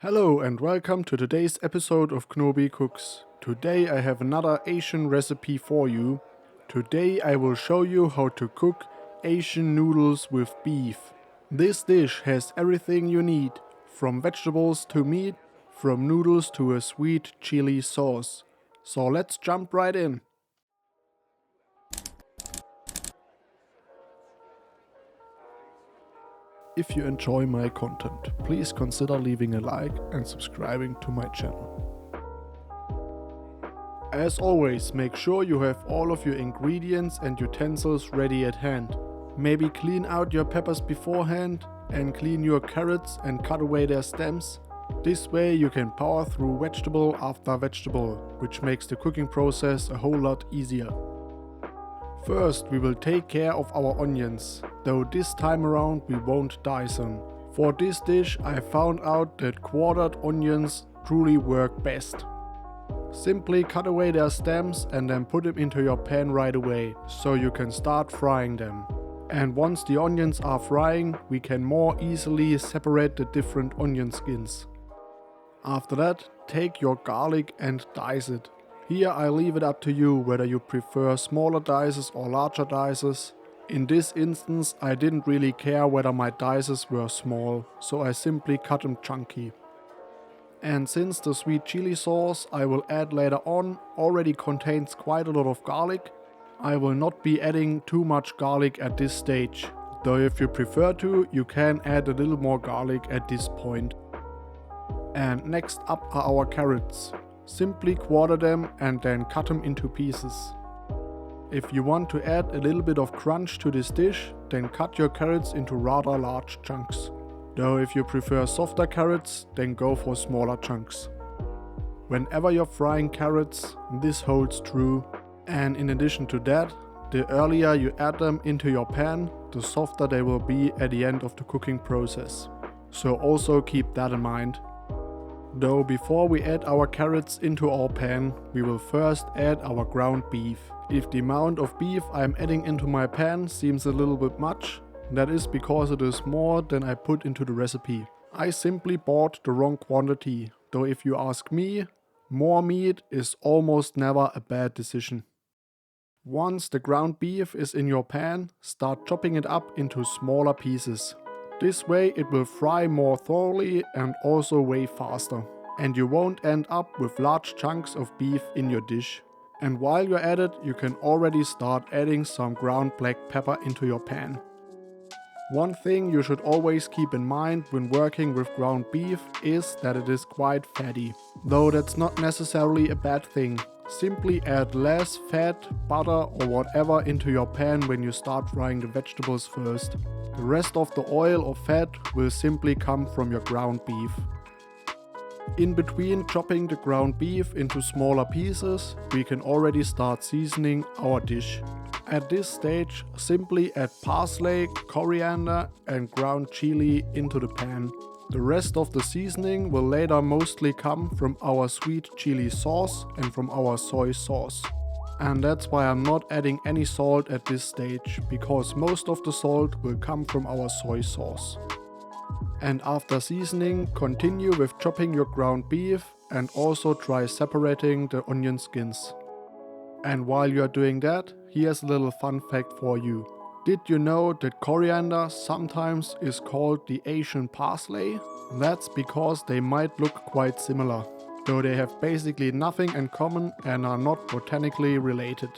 Hello and welcome to today's episode of Knobi Cooks. Today I have another Asian recipe for you. Today I will show you how to cook Asian noodles with beef. This dish has everything you need, from vegetables to meat, from noodles to a sweet chili sauce. So let's jump right in. If you enjoy my content, please consider leaving a like and subscribing to my channel. As always, make sure you have all of your ingredients and utensils ready at hand. Maybe clean out your peppers beforehand and clean your carrots and cut away their stems. This way you can power through vegetable after vegetable, which makes the cooking process a whole lot easier. First, we will take care of our onions, though this time around we won't dice them. For this dish I found out that quartered onions truly work best. Simply cut away their stems and then put them into your pan right away, so you can start frying them. And once the onions are frying, we can more easily separate the different onion skins. After that, take your garlic and dice it. Here I leave it up to you whether you prefer smaller dices or larger dices. In this instance I didn't really care whether my dices were small, so I simply cut them chunky. And since the sweet chili sauce I will add later on already contains quite a lot of garlic, I will not be adding too much garlic at this stage, though if you prefer to, you can add a little more garlic at this point. And next up are our carrots. Simply quarter them and then cut them into pieces. If you want to add a little bit of crunch to this dish, then cut your carrots into rather large chunks. Though if you prefer softer carrots, then go for smaller chunks. Whenever you're frying carrots, this holds true. And in addition to that, the earlier you add them into your pan, the softer they will be at the end of the cooking process. So also keep that in mind. Though before we add our carrots into our pan, we will first add our ground beef. If the amount of beef I'm adding into my pan seems a little bit much, that is because it is more than I put into the recipe. I simply bought the wrong quantity, though if you ask me, more meat is almost never a bad decision. Once the ground beef is in your pan, start chopping it up into smaller pieces. This way it will fry more thoroughly and also way faster. And you won't end up with large chunks of beef in your dish. And while you're at it, you can already start adding some ground black pepper into your pan. One thing you should always keep in mind when working with ground beef is that it is quite fatty. Though that's not necessarily a bad thing. Simply add less fat, butter or whatever into your pan when you start frying the vegetables first. The rest of the oil or fat will simply come from your ground beef. In between chopping the ground beef into smaller pieces, we can already start seasoning our dish. At this stage, simply add parsley, coriander and ground chili into the pan. The rest of the seasoning will later mostly come from our sweet chili sauce and from our soy sauce. And that's why I'm not adding any salt at this stage, because most of the salt will come from our soy sauce. And after seasoning, continue with chopping your ground beef and also try separating the onion skins. And while you are doing that, here's a little fun fact for you. Did you know that coriander sometimes is called the Asian parsley? That's because they might look quite similar, though they have basically nothing in common and are not botanically related.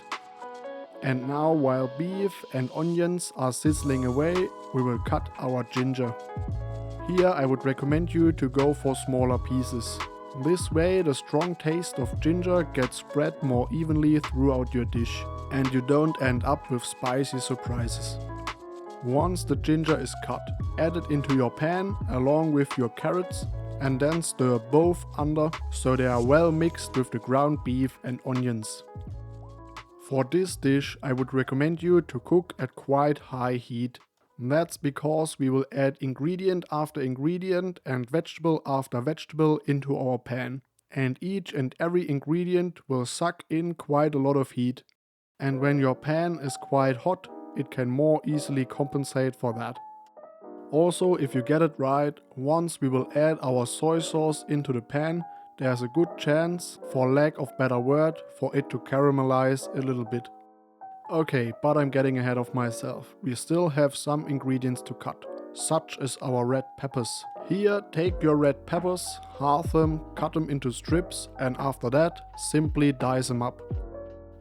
And now while beef and onions are sizzling away, we will cut our ginger. Here I would recommend you to go for smaller pieces. This way the strong taste of ginger gets spread more evenly throughout your dish and you don't end up with spicy surprises. Once the ginger is cut, add it into your pan along with your carrots and then stir both under so they are well mixed with the ground beef and onions. For this dish I would recommend you to cook at quite high heat. That's because we will add ingredient after ingredient and vegetable after vegetable into our pan. And each and every ingredient will suck in quite a lot of heat. And when your pan is quite hot, it can more easily compensate for that. Also, if you get it right, once we will add our soy sauce into the pan, there's a good chance, for lack of better word, for it to caramelize a little bit. Okay, but I'm getting ahead of myself. We still have some ingredients to cut, such as our red peppers. Here, take your red peppers, halve them, cut them into strips, and after that, simply dice them up.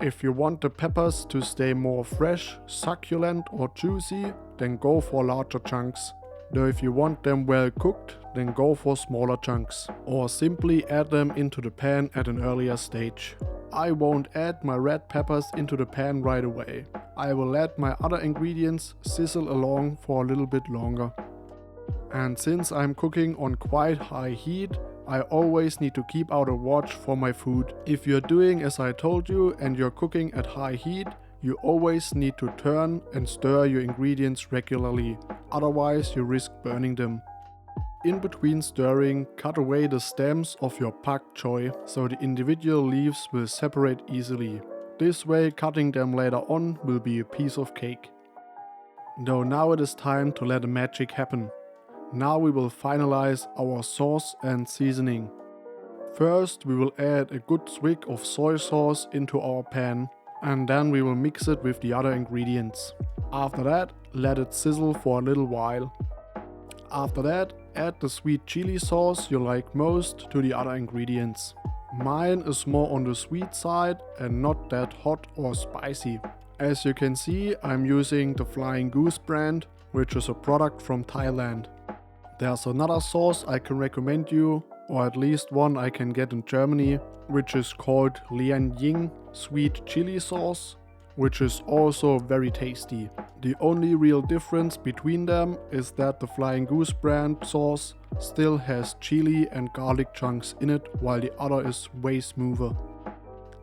If you want the peppers to stay more fresh, succulent or juicy, then go for larger chunks. Though if you want them well cooked, then go for smaller chunks, or simply add them into the pan at an earlier stage. I won't add my red peppers into the pan right away. I will let my other ingredients sizzle along for a little bit longer. And since I'm cooking on quite high heat, I always need to keep out a watch for my food. If you're doing as I told you and you're cooking at high heat, you always need to turn and stir your ingredients regularly, otherwise you risk burning them. In between stirring, cut away the stems of your Pak-Choi so the individual leaves will separate easily. This way, cutting them later on will be a piece of cake. Though now it is time to let the magic happen. Now we will finalize our sauce and seasoning. First, we will add a good swig of soy sauce into our pan, and then we will mix it with the other ingredients. After that, let it sizzle for a little while. After that, add the sweet chili sauce you like most to the other ingredients. Mine is more on the sweet side and not that hot or spicy. As you can see, I'm using the Flying Goose brand, which is a product from Thailand. There's another sauce I can recommend you, or at least one I can get in Germany, which is called Lian Ying sweet chili sauce, which is also very tasty. The only real difference between them is that the Flying Goose brand sauce still has chili and garlic chunks in it, while the other is way smoother.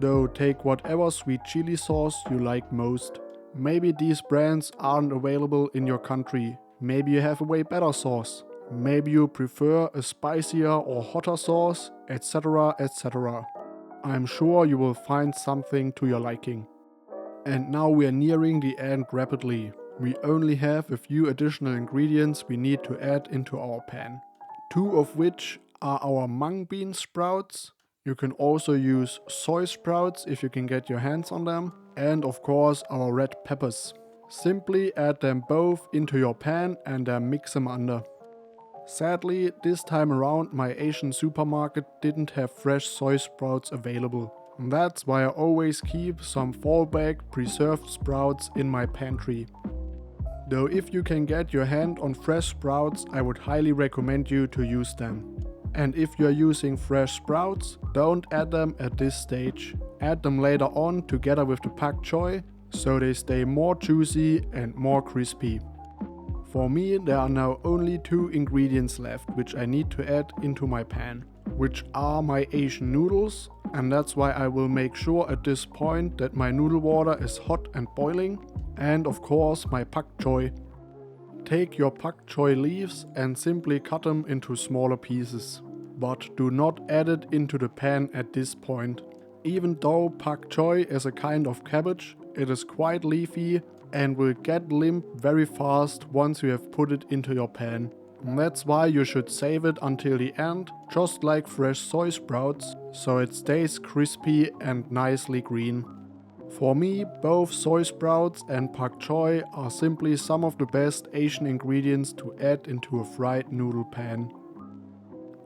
Though take whatever sweet chili sauce you like most. Maybe these brands aren't available in your country. Maybe you have a way better sauce. Maybe you prefer a spicier or hotter sauce, etc, etc. I'm sure you will find something to your liking. And now we are nearing the end rapidly. We only have a few additional ingredients we need to add into our pan. Two of which are our mung bean sprouts. You can also use soy sprouts if you can get your hands on them. And of course our red peppers. Simply add them both into your pan and then mix them under. Sadly, this time around my Asian supermarket didn't have fresh soy sprouts available. That's why I always keep some fallback preserved sprouts in my pantry. Though if you can get your hand on fresh sprouts, I would highly recommend you to use them. And if you're using fresh sprouts, don't add them at this stage. Add them later on together with the Pak-Choi, so they stay more juicy and more crispy. For me, there are now only two ingredients left which I need to add into my pan, which are my Asian noodles, and that's why I will make sure at this point that my noodle water is hot and boiling, and of course my Pak-Choi. Take your Pak-Choi leaves and simply cut them into smaller pieces, but do not add it into the pan at this point. Even though Pak-Choi is a kind of cabbage, it is quite leafy and will get limp very fast once you have put it into your pan. And that's why you should save it until the end, just like fresh soy sprouts, so it stays crispy and nicely green. For me, both soy sprouts and Pak-Choi are simply some of the best Asian ingredients to add into a fried noodle pan.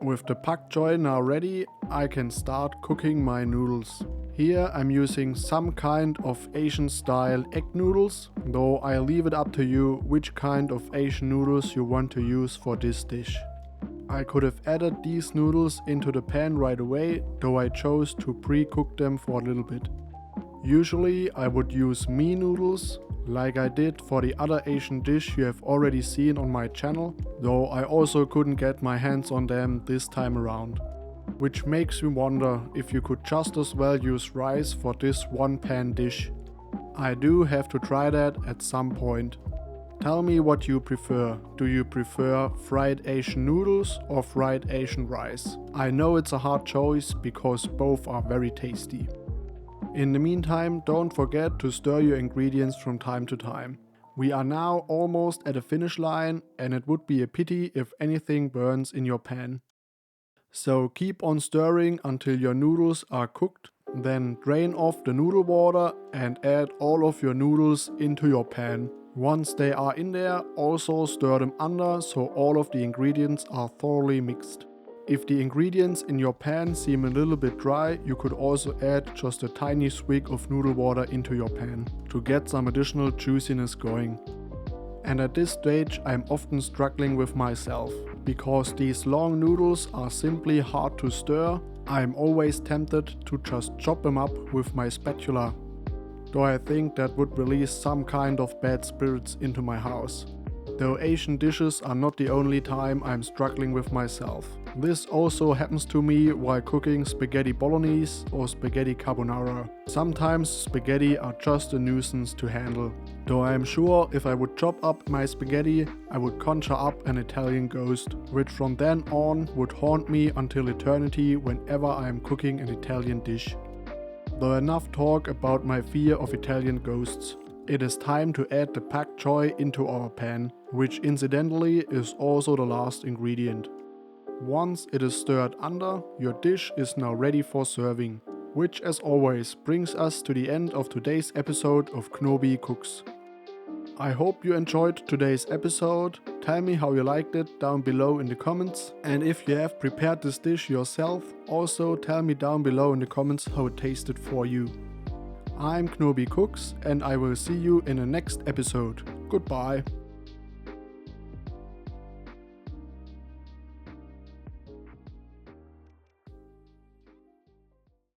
With the Pak-Choi now ready, I can start cooking my noodles. Here I'm using some kind of Asian style egg noodles, though I'll leave it up to you which kind of Asian noodles you want to use for this dish. I could have added these noodles into the pan right away, though I chose to pre-cook them for a little bit. Usually I would use mee noodles, like I did for the other Asian dish you have already seen on my channel, though I also couldn't get my hands on them this time around. Which makes me wonder if you could just as well use rice for this one pan dish. I do have to try that at some point. Tell me what you prefer. Do you prefer fried Asian noodles or fried Asian rice? I know it's a hard choice because both are very tasty. In the meantime, don't forget to stir your ingredients from time to time. We are now almost at the finish line, and it would be a pity if anything burns in your pan. So keep on stirring until your noodles are cooked, then drain off the noodle water and add all of your noodles into your pan. Once they are in there, also stir them under so all of the ingredients are thoroughly mixed. If the ingredients in your pan seem a little bit dry, you could also add just a tiny swig of noodle water into your pan to get some additional juiciness going. And at this stage I'm often struggling with myself. Because these long noodles are simply hard to stir, I'm always tempted to just chop them up with my spatula. Though I think that would release some kind of bad spirits into my house. Though Asian dishes are not the only time I'm struggling with myself. This also happens to me while cooking spaghetti bolognese or spaghetti carbonara. Sometimes spaghetti are just a nuisance to handle. Though I am sure if I would chop up my spaghetti, I would conjure up an Italian ghost, which from then on would haunt me until eternity whenever I am cooking an Italian dish. Though enough talk about my fear of Italian ghosts. It is time to add the Pak-Choi into our pan, which incidentally is also the last ingredient. Once it is stirred under, your dish is now ready for serving. Which as always brings us to the end of today's episode of Knobi Cooks. I hope you enjoyed today's episode. Tell me how you liked it down below in the comments. And if you have prepared this dish yourself, also tell me down below in the comments how it tasted for you. I'm Knobi Cooks and I will see you in the next episode. Goodbye.